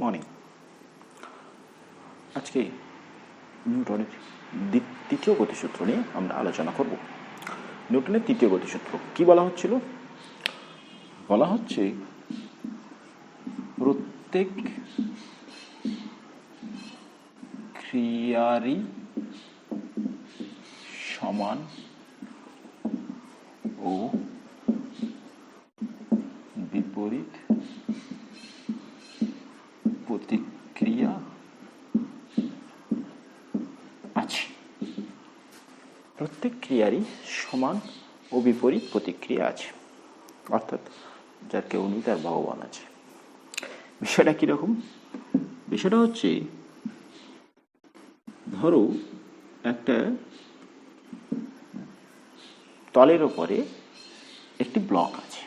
Morning. আজকে নিউটনের তৃতীয় গতিসূত্র নিয়ে আমরা আলোচনা করব। নিউটনের তৃতীয় গতিসূত্র কি বলা হচ্ছিল? বলা হচ্ছে প্রত্যেক ক্রিয়ারই সমান ও বিপরীত প্রতিক্রিয়া আছে। প্রত্যেক ক্রিয়ারই সমান ও বিপরীত প্রতিক্রিয়া আছে, অর্থাৎ যার কেউ নেই তার ভগবান আছে। বিষয়টা কিরকম? বিষয়টা হচ্ছে, ধরো একটা তলের ওপরে একটি ব্লক আছে।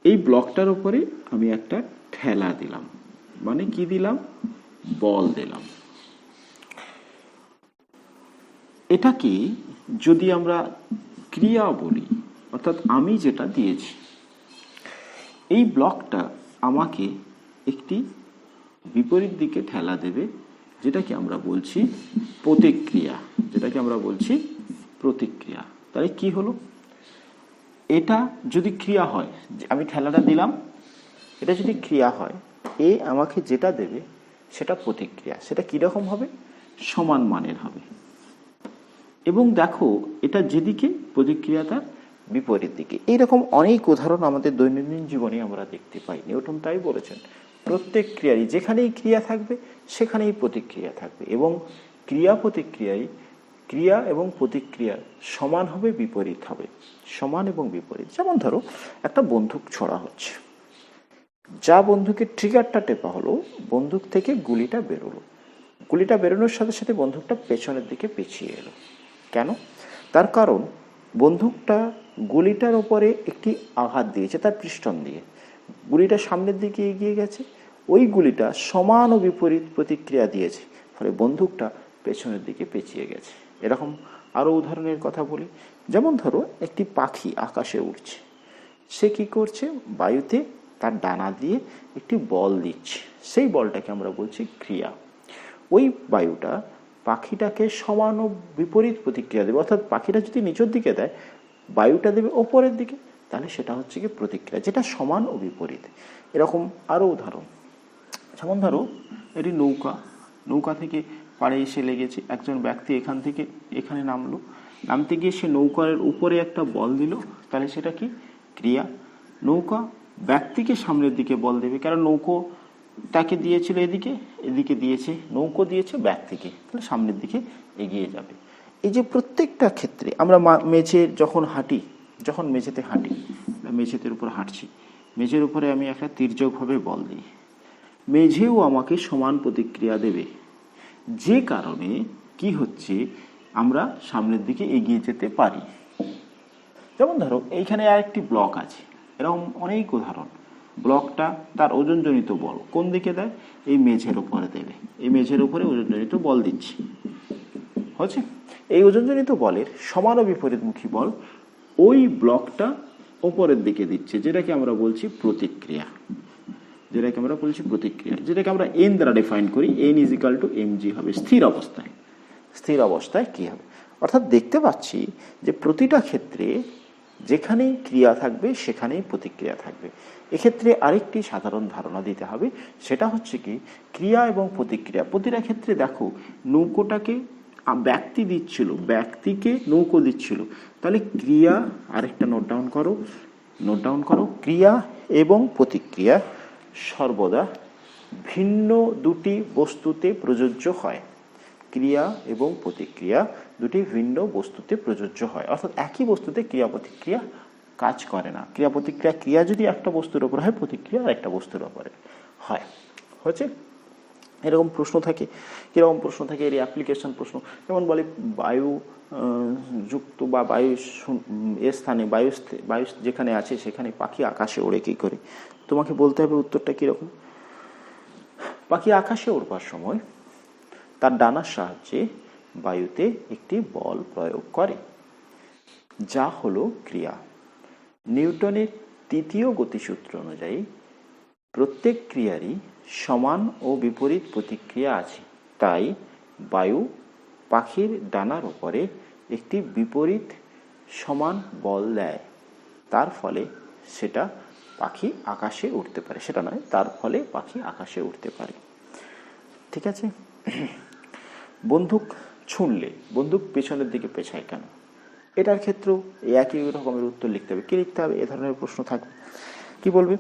এই ব্লকটার উপরে আমি একটা ঠেলা দিলাম, মানে কি দিলাম? বল দিলাম। এটাকে যদি আমরা ক্রিয়া বলি, অর্থাৎ আমি যেটা দিয়েছি, এই ব্লকটা আমাকে একটি বিপরীত দিকে ঠেলা দেবে, যেটাকে আমরা বলছি প্রতিক্রিয়া। তাহলে কি হলো? এটা যদি ক্রিয়া হয়, আমি ঠেলাটা দিলাম, এটা যদি ক্রিয়া হয়, এ আমাকে যেটা দেবে সেটা প্রতিক্রিয়া। সেটা কিরকম হবে? সমান মানের হবে। এবং দেখো, এটা যেদিকে প্রতিক্রিয়া তার বিপরীত দিকে। এইরকম অনেক উদাহরণ আমাদের দৈনন্দিন জীবনে আমরা দেখতে পাই। নিউটন তাই বলেছেন, প্রত্যেক ক্রিয়ারই যেখানেই ক্রিয়া থাকবে সেখানেই প্রতিক্রিয়া থাকবে, এবং ক্রিয়া এবং প্রতিক্রিয়া সমান হবে, বিপরীত হবে। সমান এবং বিপরীত। যেমন ধরো, একটা বন্দুক ছোড়া হচ্ছে, যা বন্দুকের ট্রিগারটা টেপা হলো, বন্দুক থেকে গুলিটা বেরোলো। গুলিটা বেরোনোর সাথে সাথে বন্দুকটা পেছনের দিকে পিছিয়ে এলো। কেন? তার কারণ বন্দুকটা গুলিটার ওপরে একটি আঘাত দিয়েছে, তার পৃষ্ঠন দিয়ে। গুলিটা সামনের দিকে এগিয়ে গেছে, ওই গুলিটা সমান ও বিপরীত প্রতিক্রিয়া দিয়েছে, ফলে বন্দুকটা পেছনের দিকে পেঁচিয়ে গেছে। এরকম আরও উদাহরণের কথা বলি। যেমন ধরো, একটি পাখি আকাশে উড়ছে, সে কি করছে? বায়ুতে তার ডানা দিয়ে একটি বল দিচ্ছে, সেই বলটাকে আমরা বলছি ক্রিয়া। ওই বায়ুটা পাখিটাকে সমান ও বিপরীত প্রতিক্রিয়া দেবে, অর্থাৎ পাখিটা যদি নিচের দিকে দেয়, বায়ুটা দেবে ওপরের দিকে, তাহলে সেটা হচ্ছে কি প্রতিক্রিয়া, যেটা সমান ও বিপরীত। এরকম আরও উদাহরণ। যেমন ধরো, এটি নৌকা থেকে পাড়ে এসে লেগেছে, একজন ব্যক্তি এখান থেকে এখানে নামলো, নামতে গিয়ে সে নৌকার উপরে একটা বল দিল, তাহলে সেটা কি? ক্রিয়া। নৌকা ব্যক্তিকে সামনের দিকে বল দেবে, কারণ নৌকো তাকে দিয়েছিল এদিকে দিয়েছে, নৌকো দিয়েছে ব্যক্তিকে, তাহলে সামনের দিকে এগিয়ে যাবে। এই যে প্রত্যেকটা ক্ষেত্রে আমরা যখন মেঝেতে হাঁটি, মেঝেতের উপর হাঁটছি, মেঝের উপরে আমি একটা তির্যকভাবে বল দিই, মেঝেও আমাকে সমান প্রতিক্রিয়া দেবে, যে কারণে কি হচ্ছে, আমরা সামনের দিকে এগিয়ে যেতে পারি। যেমন ধরো, এইখানে আরেকটি ব্লক আছে, এরকম অনেক উদাহরণ। ব্লকটা তার ওজনজনিত বল কোন দিকে দেয়? এই মেঝের উপরে দেবে, এই মেঝের উপরে ওজনজনিত বল দিচ্ছি, হচ্ছে। এই ওজনজনিত বলের সমান ও বিপরীতমুখী বল ওই ব্লকটা ওপরের দিকে দিচ্ছে, যেটাকে আমরা বলছি প্রতিক্রিয়া। যেটাকে আমরা এন দ্বারা ডিফাইন করি। N is equal two mg হবে স্থির অবস্থায় কি হবে? অর্থাৎ দেখতে পাচ্ছি যে প্রতিটা ক্ষেত্রে যেখানেই ক্রিয়া থাকবে সেখানেই প্রতিক্রিয়া থাকবে। এক্ষেত্রে আরেকটি সাধারণ ধারণা দিতে হবে, সেটা হচ্ছে কি, ক্রিয়া এবং প্রতিক্রিয়া প্রতিটা ক্ষেত্রে দেখো, নৌকোটাকে ব্যক্তি দিচ্ছিল, ব্যক্তিকে নৌকো দিচ্ছিল, তাহলে ক্রিয়া, আরেকটা নোট ডাউন করো, ক্রিয়া এবং প্রতিক্রিয়া সর্বদা ভিন্ন দুটি বস্তুতে প্রযোজ্য হয়। ক্রিয়া এবং প্রতিক্রিয়া দুটি ভিন্ন বস্তুতে প্রযোজ্য হয়, অর্থাৎ একই বস্তুতে ক্রিয়া প্রতিক্রিয়া কাজ করে না। ক্রিয়া যদি একটা বস্তুর ওপর হয়, প্রতিক্রিয়া একটা বস্তুর ওপরে হয়, হচ্ছে। এরকম প্রশ্ন থাকে। কীরকম প্রশ্ন থাকে? এর অ্যাপ্লিকেশন প্রশ্ন। যেমন বলে, বায়ু যুক্ত বা বায়ু স্থানে, বায়ু যেখানে আছে সেখানে পাখি আকাশে ওড়ে কী করে? তোমাকে বলতে হবে উত্তরটা কীরকম। পাখি আকাশে ওড়বার সময় তার ডানার সাহায্যে বায়ুতে একটি বল প্রয়োগ করে, যা হলো ক্রিয়া। নিউটনের তৃতীয় গতিসূত্র অনুযায়ী প্রত্যেক ক্রিয়ারই সমান ও বিপরীত প্রতিক্রিয়া আছে, তাই বায়ু পাখির ডানার উপরে একটি বিপরীত সমান বল দেয়, তার ফলে সেটা পাখি আকাশে উঠতে পারে। সেটা নয়, তার ফলে পাখি আকাশে উঠতে পারে। ঠিক আছে। বন্দুক ছুঁড়লে বন্দুক পেছনের দিকে পেছায় কেন? এটার ক্ষেত্রেও একই রকমের উত্তর লিখতে হবে। কি লিখতে হবে? এ ধরনের প্রশ্ন থাকবে। কি বলবে?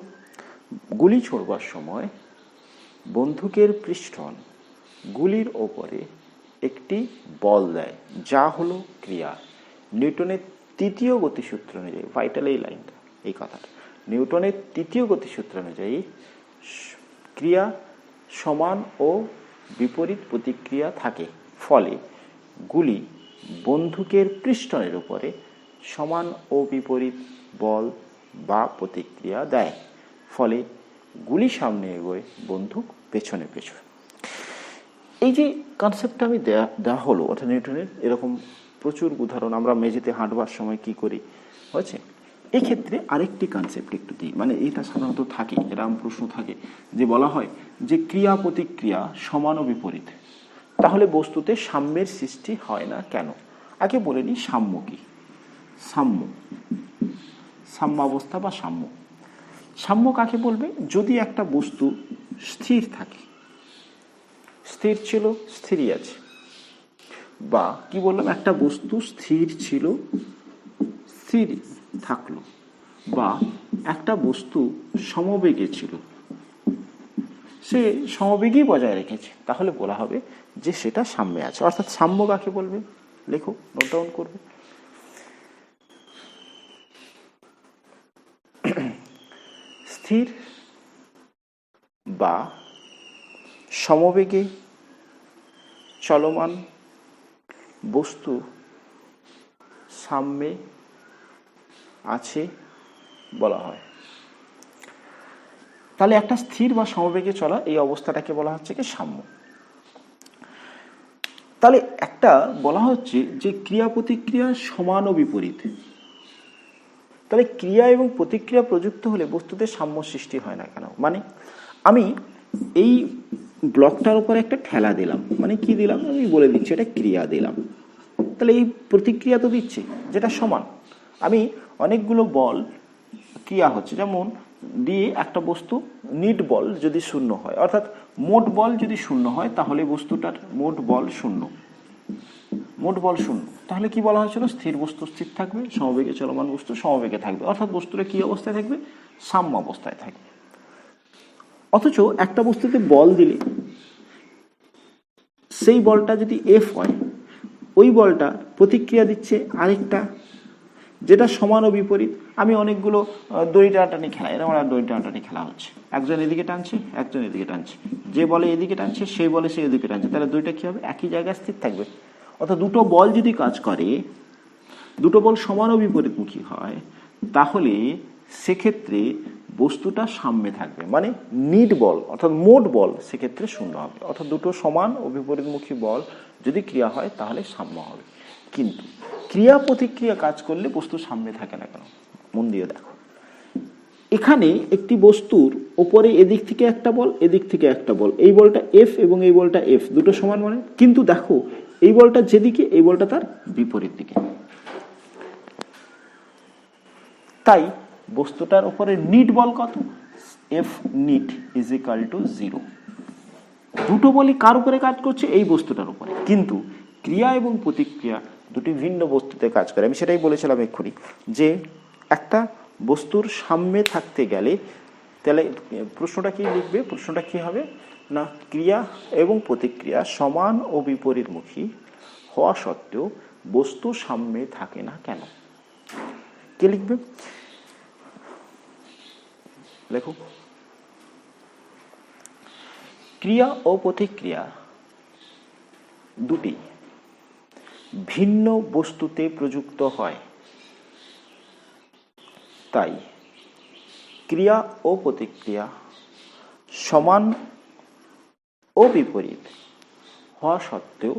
গুলি ছোড়বার সময় বন্দুকের পৃষ্ঠন গুলির ওপরে একটি বল দেয়, যা হলো ক্রিয়া। নিউটনের তৃতীয় গতিসূত্র অনুযায়ী, ভাইটাল এই লাইনটা, এই কথাটা, নিউটনের তৃতীয় গতিসূত্র অনুযায়ী ক্রিয়া সমান ও বিপরীত প্রতিক্রিয়া থাকে, ফলে গুলি বন্দুকের পৃষ্ঠনের উপরে সমান ও বিপরীত বল বা প্রতিক্রিয়া দেয়, ফলে গুলি সামনে এগোয়, বন্দুক পেছনে পেছনে। এই যে কনসেপ্টটা আমি দেওয়া হলো, অর্থাৎ নিউটনের এরকম প্রচুর উদাহরণ আমরা মেঝেতে হাঁটবার সময় কি করি, হয়েছে। এক্ষেত্রে আরেকটি কনসেপ্ট একটু দিই, মানে এটা সাধারণত থাকে, এরকম প্রশ্ন থাকে যে বলা হয় যে ক্রিয়া প্রতিক্রিয়া সমান ও বিপরীত, তাহলে বস্তুতে সাম্যের সৃষ্টি হয় না কেন? আগে বলে নিই সাম্য কি। সাম্য, সাম্যাবস্থা বা সাম্য। সাম্য কাকে বলবে? যদি একটা বস্তু স্থির থাকে, স্থির ছিল স্থিরই আছে, বা কি বললাম, একটা বস্তু স্থির ছিল স্থির থাকলো, বা একটা বস্তু সমবেগে ছিল, সে সমবেগই বজায় রেখেছে, তাহলে বলা হবে যে সেটা সাম্যে আছে। অর্থাৎ সাম্য কাকে বলবে? লেখো, নোট ডাউন করবে। স্থির বা সমবেগে চলমান বস্তু সাম্যে আছে বলা হয়। তাহলে একটা স্থির বা সমবেগে চলা এই অবস্থাটাকে বলা হচ্ছে কি সাম্য। তাহলে একটা বলা হচ্ছে যে ক্রিয়া প্রতিক্রিয়া সমান ও বিপরীত, তাহলে ক্রিয়া এবং প্রতিক্রিয়া প্রযুক্ত হলে বস্তুতে সাম্য সৃষ্টি হয় না কেন? মানে আমি এই ব্লকটার উপর একটা ঠেলা দিলাম, মানে কি দিলাম আমি বলে দিচ্ছি, এটা ক্রিয়া দিলাম, তাহলে এই প্রতিক্রিয়া তো দিচ্ছে যেটা সমান। আমি অনেকগুলো বল ক্রিয়া হচ্ছে, যেমন দিয়ে একটা বস্তু নিট বল যদি শূন্য হয়, অর্থাৎ মোট বল যদি শূন্য হয়, তাহলে বস্তুটার মোট বল শূন্য, মোট বল শূন্য। তাহলে কি বলা হয়েছিল? স্থির বস্তু স্থির থাকবে, সমবেগে চলমান বস্তু সমবেগে থাকবে, অর্থাৎ বস্তুটা কি অবস্থায় থাকবে? সাম্য অবস্থায় থাকবে। অথচ একটা বস্তুতে বল দিলে সেই বলটা যদি এফ হয়, ওই বলটা প্রতিক্রিয়া দিচ্ছে আরেকটা যেটা সমান ও বিপরীত। আমি অনেকগুলো দড়ি টানাটানি খেলা, এরকম একটা দড়ি টানাটানি খেলা হচ্ছে, একজন এদিকে টানছে একজন এদিকে টানছে, যে বলে এদিকে টানছে সেই বলে সে এদিকে টানছে, তাহলে দুইটা কি হবে? একই জায়গায় স্থির থাকবে। অর্থাৎ দুটো বল যদি কাজ করে, দুটো বল সমান ও বিপরীতমুখী হয়, তাহলে সেক্ষেত্রে বস্তুটা সাম্যে থাকবে, মানে নিট বল অর্থাৎ মোট বল সেক্ষেত্রে শূন্য হবে। অর্থাৎ দুটো সমান ও বিপরীতমুখী বল যদি ক্রিয়া হয় তাহলে সাম্য হবে। কিন্তু ক্রিয়া প্রতিক্রিয়া কাজ করলে বস্তু সাম্যে থাকে না কেন? মন দিয়ে দেখো, এখানে একটি বস্তুর ওপরে এদিক থেকে একটা বল, এদিক থেকে একটা বল, এই বলটা এফ এবং এই বলটা এফ, দুটো সমান মানে, কিন্তু দেখো এই বলটা যেদিকে, এই বলটা তার বিপরীত দিকে, তাই বস্তুটার উপরে নিট বল কত? F net is equal to 0। দুটো বলই কার উপরে কাজ করছে? এই বস্তুটার উপরে। কিন্তু ক্রিয়া এবং প্রতিক্রিয়া দুটি ভিন্ন বস্তুতে কাজ করে। আমি সেটাই বলেছিলাম এক্ষুনি, যে একটা বস্তুর সাম্যে থাকতে গেলে তাহলে প্রশ্নটা কি লিখবে? প্রশ্নটা কি হবে না, ক্রিয়া এবং প্রতিক্রিয়া সমান ও বিপরীতমুখী হওয়া সত্ত্বেও বস্তু সাম্যে থাকে না কেন? কে লিখবে? লেখো। ক্রিয়া ও প্রতিক্রিয়া দুটি ভিন্ন বস্তুতে প্রযুক্ত হয়, তাই ক্রিয়া ও প্রতিক্রিয়া সমান ও বিপরীত হওয়া সত্ত্বেও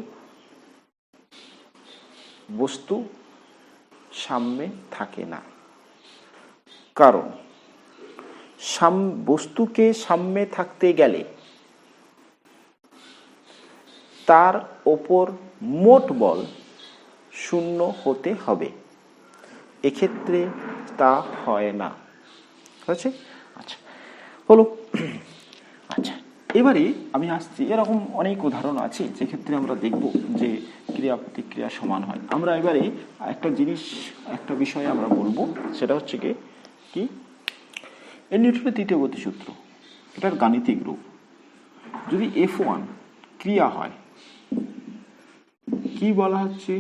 বস্তু সাম্যে থাকে না। কারণ বস্তুকে সাম্যে থাকতে গেলে তার ওপর মোট বল শূন্য হতে হবে, এক্ষেত্রে তা হয় না। হয়েছে? আচ্ছা, হলো। আচ্ছা, এবারে আমি আসছি, এরকম অনেক উদাহরণ আছে যেক্ষেত্রে আমরা দেখব যে ক্রিয়া প্রতিক্রিয়া সমান হয়। আমরা এবারে একটা জিনিস, একটা বিষয়ে আমরা বলবো, সেটা হচ্ছে কি নিউটনের তৃতীয় গতিসূত্র, এটার গাণিতিক রূপ। যদি F1 ক্রিয়া হয়, কি বলা হচ্ছে,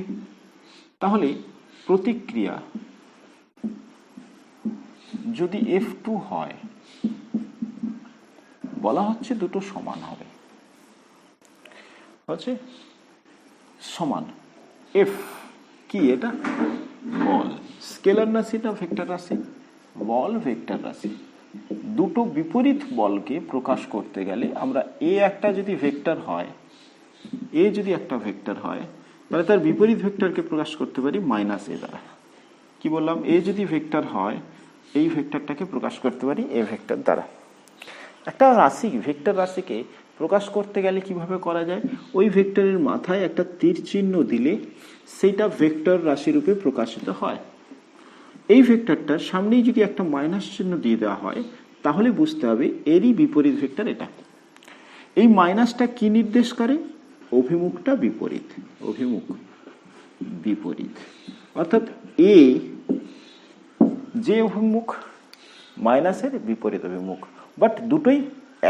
তাহলে প্রতিক্রিয়া যদি F2 হয়, বলা হচ্ছে দুটো সমান হবে। হচ্ছে সমান। F কি? এটা বল। স্কেলার রাশি না ভেক্টর রাশি? বল ভেক্টর রাশি। দুটো বিপরীত বলকে প্রকাশ করতে গেলে আমরা একটা যদি ভেক্টর হয়, যদি একটা ভেক্টর হয়, তাহলে তার বিপরীত ভেক্টরকে প্রকাশ করতে পারি -a দ্বারা। কি বললাম? যদি ভেক্টর হয়, এই ভেক্টরটাকে প্রকাশ করতে পারি এ ভেক্টর দ্বারা। একটা রাশি, ভেক্টর রাশিকে প্রকাশ করতে গেলে কিভাবে করা যায়? ওই ভেক্টরের মাথায় একটা তীর চিহ্ন দিলে সেইটা ভেক্টর রাশি রূপে প্রকাশিত হয়। এই ভেক্টরটার সামনেই যদি একটা মাইনাস চিহ্ন দিয়ে দেওয়া হয়, তাহলে বুঝতে হবে এরই বিপরীত ভেক্টর এটা। এই মাইনাসটা কি নির্দেশ করে? অভিমুখটা বিপরীত। অভিমুখ বিপরীত, অর্থাৎ যে অভিমুখ, মাইনাসের বিপরীত অভিমুখ, বাট দুটোই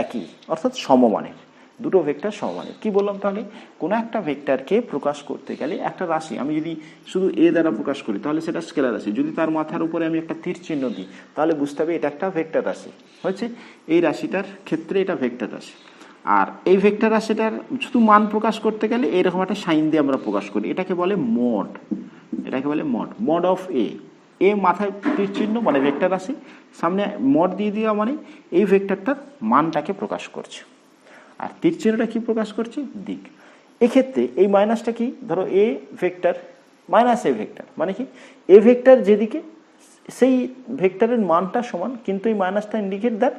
একই, অর্থাৎ সমমানের। দুটো ভেক্টর সমমানের। কি বললাম তাহলে? কোনো একটা ভেক্টরকে প্রকাশ করতে গেলে একটা রাশি আমি যদি শুধু দ্বারা প্রকাশ করি, তাহলে সেটা স্কেলার রাশি। যদি তার মাথার উপরে আমি একটা তীর চিহ্ন দিই, তাহলে বুঝতে হবে এটা একটা ভেক্টর রাশি। হয়েছে? এই রাশিটার ক্ষেত্রে এটা ভেক্টর রাশি। আর এই ভেক্টর রাশিটার শুধু মান প্রকাশ করতে গেলে এইরকম একটা সাইন দিয়ে আমরা প্রকাশ করি, এটাকে বলে মড। এটাকে বলে মড। মড অফ মাথায় তীর চিহ্ন মানে ভেক্টর রাশি, সামনে মড দিয়ে দেওয়া মানে এই ভেক্টরটার মানটাকে প্রকাশ করছে। আর তীর চিহ্নটা কি প্রকাশ করছে? দিক। এক্ষেত্রে এই মাইনাসটা কি? ধরো ভেক্টর মাইনাস ভেক্টর মানে কি? ভেক্টর যেদিকে, সেই ভেক্টরের মানটা সমান, কিন্তু এই মাইনাসটা ইন্ডিকেট দ্যাট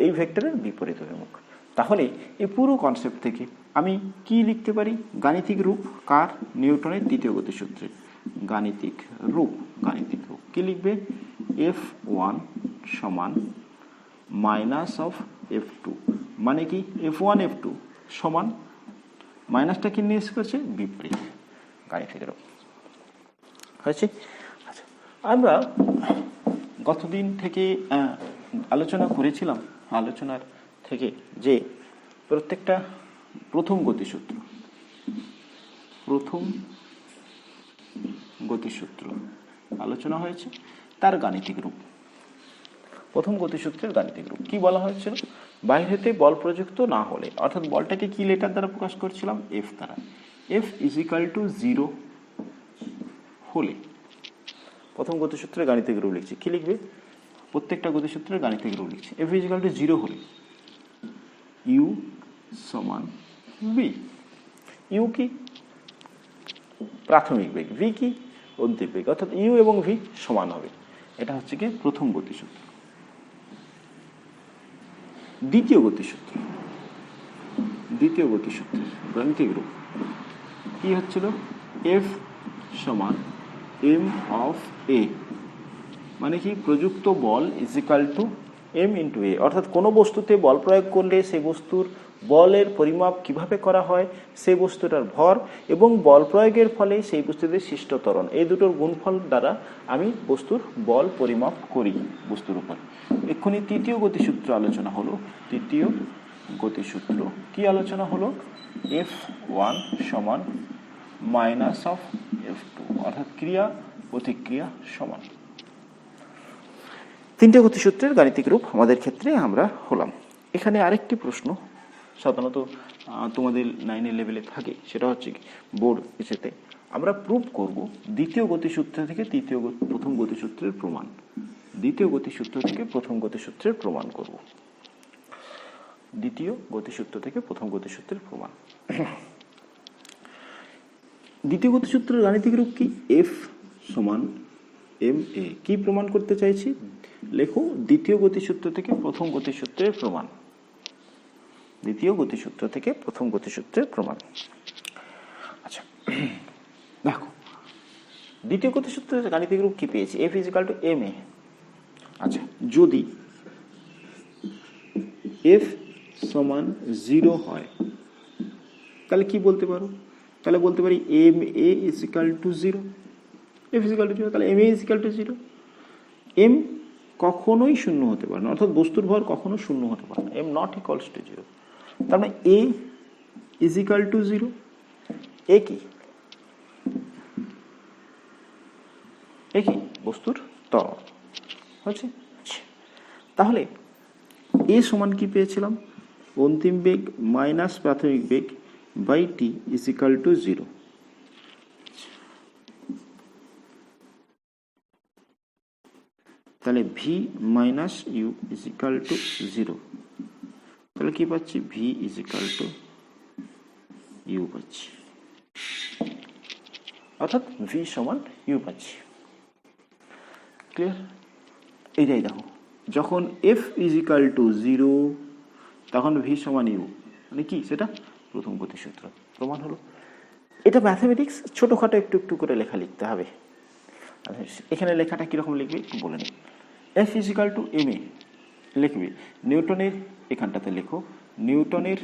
এই ভেক্টরের বিপরীত অভিমুখ। তাহলে এই পুরো কনসেপ্ট থেকে আমি কি লিখতে পারি? গাণিতিক রূপ কার? নিউটনের তৃতীয় গতিসূত্রে গাণিতিক রূপ। গাণিতিক রূপ কি লিখবে? F1 সমান মাইনাস অফ F2, মানে কি F1 F2 সমান, মাইনাসটা কি নিয়ে করছে? বিপরীত। গাণিতিক রূপ। হয়েছে? আচ্ছা, আমরা গতদিন থেকে আলোচনা করেছিলাম, আলোচনার থেকে, যে প্রত্যেকটা প্রথম গতিসূত্র আলোচনা হয়েছে, তার গাণিতিক রূপ। প্রথম গতিসূত্রের গাণিতিক রূপ কি বলা হয়েছিল? বাইরেতে বল প্রযুক্ত না হলে, অর্থাৎ বলটাকে কি লেটার দ্বারা প্রকাশ করছিলাম? F দ্বারা। F = 0 হলে প্রথম গতিসূত্রের গাণিতিক রূপ লিখছি। কি লিখবে? প্রত্যেকটা গতিসূত্রের গাণিতিক রূপ লিখছি। F = 0 হলে U সমান V। U কি? প্রাথমিক বেগ। V কি? অন্তিম বেগ। অর্থাৎ U এবং V সমান হবে। এটা হচ্ছে কি প্রথম গতিসূত্র। দ্বিতীয় গতিসূত্রের গাণিতিক রূপ কি হচ্ছিল? F সমান m of a, মানে কি? প্রযুক্ত বল = m × a। অর্থাৎ কোনো বস্তুতে বল প্রয়োগ করলে সেই বস্তুর বলের পরিমাপ কিভাবে করা হয়, সেই বস্তুটার ভর এবং বল প্রয়োগের ফলে সেই বস্তুতে সৃষ্ট ত্বরণ, এই দুটোর গুণফল দ্বারা আমি বস্তুর বল পরিমাপ করি বস্তুর উপর। এক্ষুনি তৃতীয় গতিসূত্র আলোচনা হলো। তৃতীয় গতিসূত্র কি আলোচনা হলো? F1 সমান মাইনাস অফ F2, অর্থাৎ ক্রিয়া প্রতিক্রিয়া সমান। তিনটে গতিসূত্রের গাণিতিক রূপ আমাদের ক্ষেত্রে আমরা হলাম। এখানে আরেকটি প্রশ্ন সাধারণত তোমাদের 9 লেভেলে থাকে, সেটা হচ্ছে বোর্ড এসেতে আমরা প্রুভ করব দ্বিতীয় গতিসূত্র থেকে প্রথম গতিসূত্রের প্রমাণ। দ্বিতীয় গতিসূত্র থেকে প্রথম গতিসূত্রের প্রমাণ করব। দ্বিতীয় গতিসূত্র থেকে প্রথম গতিসূত্রের প্রমাণ। দ্বিতীয় গতিসূত্রের গাণিতিক রূপ কি? F সমান এম এ কি প্রমাণ করতে চাইছি? লেখো দ্বিতীয় গতিসূত্র থেকে প্রথম গতিসূত্রের প্রমাণ। দ্বিতীয় গতিসূত্র থেকে প্রথম গতিসূত্রের প্রমাণ। আচ্ছা দেখো দ্বিতীয় গতিসূত্রের গাণিতিক রূপ কি পেয়েছি? F equal two M A. আচ্ছা যদি এফ সমান 0 হয় তাহলে কি বলতে পারো? তাহলে বলতে পারি M A is equal to 0। F equal to 0 তাহলে M A is equal to 0। M কখনোই শূন্য হতে পারে না, অর্থাৎ বস্তুর ভর কখনো শূন্য হতে পারে না। M not equals to 0। তার মানে এ ইজিক্যাল টু 0। এ কি? এ কি? বস্তুর ত্বরণ হচ্ছে। তাহলে এ সমান কি পেয়েছিলাম? অন্তিম বেগ মাইনাস প্রাথমিক বেগ বাই টি ইজিক্যাল টু 0। তাহলে V minus U is equal to 0। তাহলে কি পাচ্ছি? ভি ইজিক্যাল টু ইউ পাচ্ছি, অর্থাৎ ভি সমান ইউ পাচ্ছি। ক্লিয়ার? এইটাই দেখো, যখন এফ ইজিক্যাল টু 0 তখন ভি সমান ইউ, মানে কি? সেটা প্রথম গতিসূত্র প্রমাণ হলো। এটা ম্যাথামেটিক্স, ছোটোখাটো একটু একটু করে লেখা লিখতে হবে। এখানে লেখাটা কীরকম লিখবে একটু বলে নিই। F equal two M A লিখবে নিউটনের, এখানটাতে লেখো নিউটনের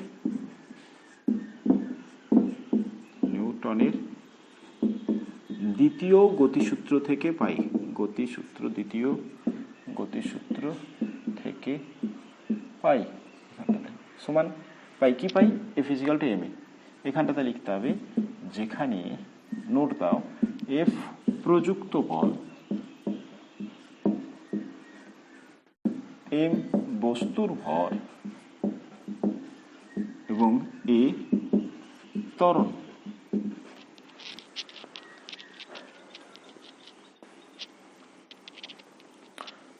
দ্বিতীয় গতিসূত্র থেকে পাই। দ্বিতীয় গতিসূত্র থেকে পাই এখানটাতে সমান পাই কি পাই? F equal two M A. এখানটাতে লিখতে হবে, যেখানে নোট দাও এফ প্রযুক্ত বল, এম বস্তুর ভর এবং এ ত্বরণ।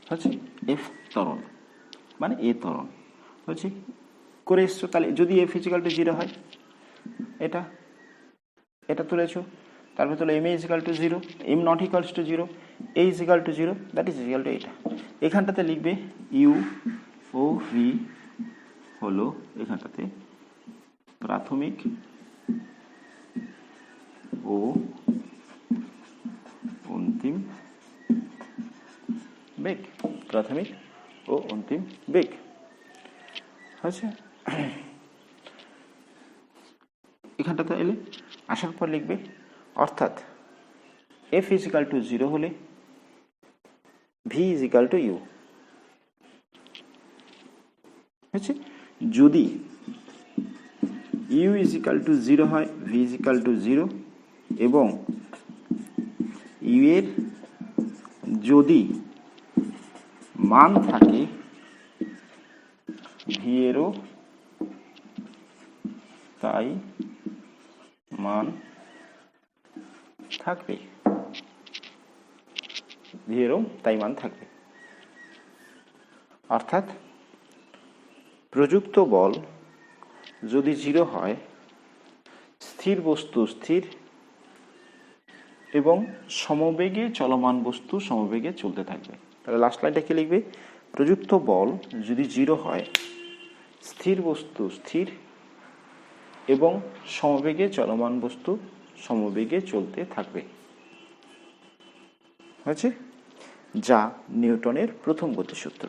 হচ্ছে এফ ত্বরণ মানে এ ত্বরণ হচ্ছে করে এসছো। তাহলে যদি এফ ইজিক্যাল টু 0 হয়, এটা তুলেছো, তারপরে তোলো M A is equal to 0, M not equals to 0, A is equal to 0, that is is equal to এটা। এখানটাতে লিখবে ইউ ও ভি হলো এখানটাতে প্রাথমিক ও অন্তিম বেগ। প্রাথমিক ও অন্তিম বেগ হচ্ছে। এখানটাতে এলে আসার পর লিখবে, অর্থাৎ এফ ইজিক্যাল টু 0 হলে ভি ইজিক্যাল টু ইউ হচ্ছে। যদি ইউ ইজিক্যাল টু 0 হয়, ভি ইজিক্যাল টু 0, এবং ইউ এর যদি মান থাকে ভি এরও তাই মান থাকবে, ভি এরও তাই মান থাকবে। অর্থাৎ প্রযুক্ত বল যদি 0 হয়, স্থির বস্তু স্থির এবং সমবেগে চলমান বস্তু সমবেগে চলতে থাকবে। তাহলে লাস্ট লাইনটা কি লিখবে? প্রযুক্ত বল যদি 0 হয়, স্থির বস্তু স্থির এবং সমবেগে চলমান বস্তু সমবেগে চলতে থাকবে হয়েছে, যা নিউটনের প্রথম গতিসূত্র।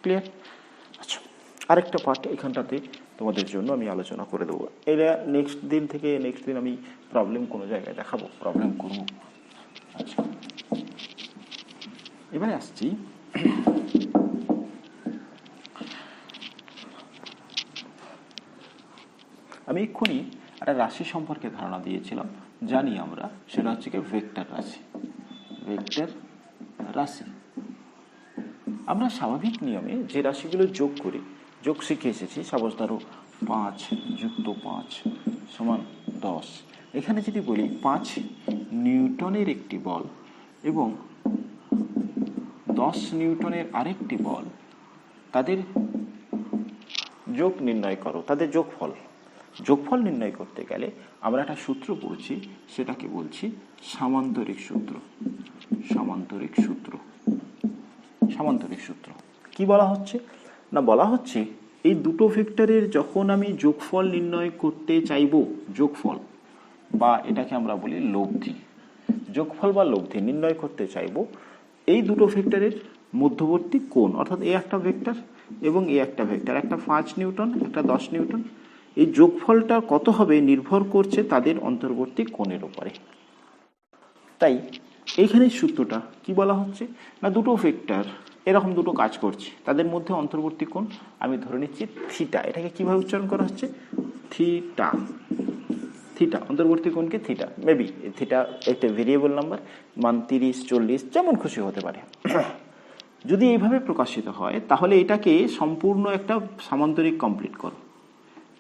ক্লিয়ার? আচ্ছা, আরেকটা পার্ট এখানটাতে তোমাদের জন্য আমি আলোচনা করে দেবো। এটা নেক্সট দিন আমি প্রবলেম কোনো জায়গায় দেখাবো, প্রবলেম করবো। আচ্ছা, এবারে আসছি আমি এক্ষুনি একটা রাশি সম্পর্কে ধারণা দিয়েছিলাম, জানি আমরা, সেটা হচ্ছে কি ভেক্টর রাশি। ভেক্টর রাশি আমরা স্বাভাবিক নিয়মে যে রাশিগুলো যোগ করি, যোগ শিখে এসেছি। সাপোজ ধরো 5 যুক্ত 5 সমান 10। এখানে যদি বলি 5 নিউটনের একটি বল এবং 10 নিউটনের আরেকটি বল, তাদের যোগ নির্ণয় করো, তাদের যোগফল নির্ণয় করতে গেলে আমরা একটা সূত্র পড়ছি, সেটাকে বলছি সামান্তরিক সূত্র। সামান্তরিক সূত্র। সামান্তরিক সূত্র কি বলা হচ্ছে না, বলা হচ্ছে এই দুটো ভেক্টরের যখন আমি যোগফল নির্ণয় করতে চাইব, যোগফল বা এটাকে আমরা বলি লব্ধি, যোগফল বা লব্ধি নির্ণয় করতে চাইব, এই দুটো ভেক্টরের মধ্যবর্তী কোণ, অর্থাৎ এ একটা ভেক্টর এবং এ একটা ভেক্টর, একটা 5 নিউটন একটা 10 নিউটন, এই যোগফলটা কত হবে নির্ভর করছে তাদের অন্তর্বর্তী কোণের উপরে। তাই এইখানে সূত্রটা কি বলা হচ্ছে না, দুটো ভেক্টর এরকম দুটো কাজ করছে, তাদের মধ্যে অন্তর্বর্তী কোণ আমি ধরে নিচ্ছি থিটা। এটাকে কিভাবে উচ্চারণ করা হচ্ছে, থিটা। থিটা অন্তর্বর্তী কোণকে থিটা, মেবি থিটা একটা ভেরিয়েবল নাম্বার, মান 30 40 যেমন খুশি হতে পারে। যদি এইভাবে প্রকাশিত হয় তাহলে এটাকে সম্পূর্ণ একটা সামান্তরিক কমপ্লিট করো।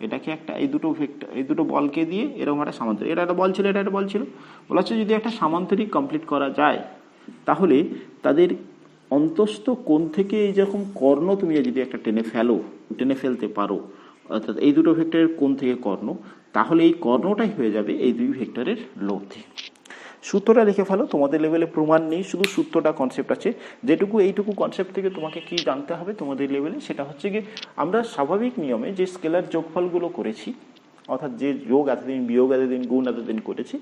এটাকে একটা এই দুটো ভেক্টর, এই দুটো বলকে দিয়ে এরকম একটা সামান্তরিক, এটা একটা বল ছিল এটা একটা বল ছিল, বলা হচ্ছে যদি একটা সামান্তরিক কমপ্লিট করা যায় তাহলে তাদের অন্তস্থ কোণ থেকে এই যেরকম কর্ণ তুমি যদি একটা টেনে ফেলতে পারো, অর্থাৎ এই দুটো ভেক্টরের কোণ থেকে কর্ণ, তাহলে এই কর্ণটাই হয়ে যাবে এই দুই ভেক্টরের লব্ধি। সূত্রটা লিখে ফেলো, তোমাদের লেভেলে প্রমাণ নেই, শুধু সূত্রটা কনসেপ্ট আছে। যেটুকু এইটুকু কনসেপ্ট থেকে তোমাকে কি জানতে হবে তোমাদের লেভেলে, সেটা হচ্ছে গিয়ে আমরা স্বাভাবিক নিয়মে যে স্কেলার যোগফলগুলো করেছি, অর্থাৎ যে যোগ এতদিন, বিয়োগ এতদিন, গুণ এতদিন করেছি,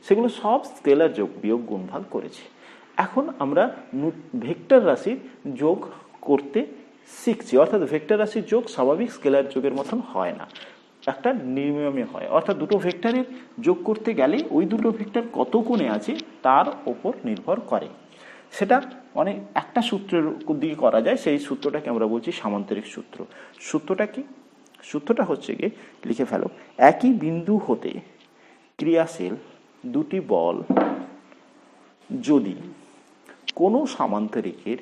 সেগুলো সব স্কেলার যোগ বিয়োগ গুণ ভাগ করেছি। এখন আমরা ভেক্টর রাশির যোগ করতে শিখছি, অর্থাৎ ভেক্টর রাশির যোগ স্বাভাবিক স্কেলার যোগের মতন হয় না, একটা নিয়মে হয়। অর্থাৎ দুটো ভেক্টরের যোগ করতে গেলে ওই দুটো ভেক্টর কত কোণে আছে তার ওপর নির্ভর করে। সেটা অনেক একটা সূত্রের দিকে করা যায়, সেই সূত্রটাকে আমরা বলছি সামান্তরিক সূত্র। সূত্রটা কি, সূত্রটা হচ্ছে গিয়ে লিখে ফেলো, একই বিন্দু হতে ক্রিয়াশীল দুটি বল যদি কোনো সামান্তরিকের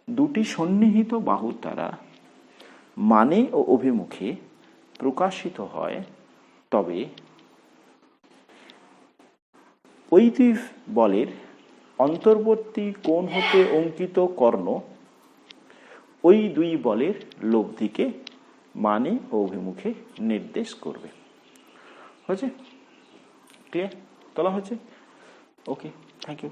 দুটি সন্নিহিত বাহুর দ্বারা মানে ও অভিমুখে প্রকাশিত হয়, তবে ওই দুই বলের অন্তর্বর্তী কোণ হতে অঙ্কিত কর্ণ ওই দুই বলের লব্ধিকে মানে ও অভিমুখে নির্দেশ করবে। হয়েছে? ক্লিয়ার? তোলা হয়েছে? ওকে, থ্যাংক ইউ।